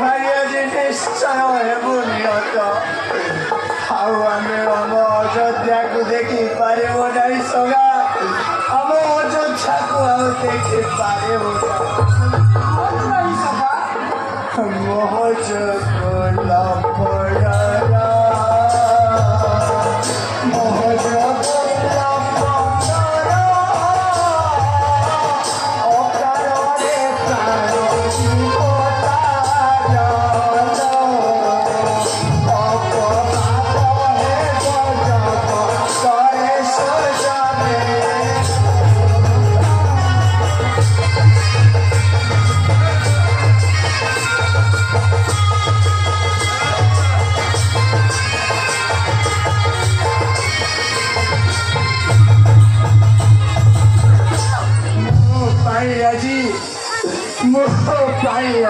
ଭାଇ ଆଜି ନିଶ୍ଚୟ ହେବୁନି ଅଟ ଆଉ ଆମେ ଆମ ଅଯୋଧ୍ୟାକୁ ଦେଖିପାରିବୁ ନାହିଁ ସଗା ଆମ ଅଯୋଧ୍ୟାକୁ ଆଉ ଦେଖିପାରିବୁ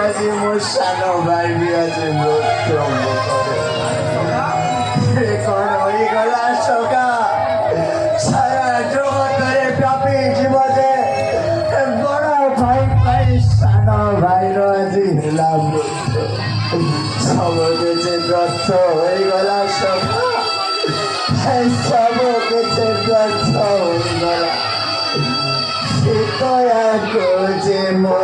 আজি মোৰ সানো ভাই আজি মৃত্যু কণ হইগলা সগা সারা জগতরে ব্যাপী জীবনে বড় ভাই ভাই সানো ভাইর আজি হেলা মৃত্যু সব কিছু ব্যর্থ হইগলা সগা সব কিছু ব্যর্থ হইগলা সীতয়া যে মোর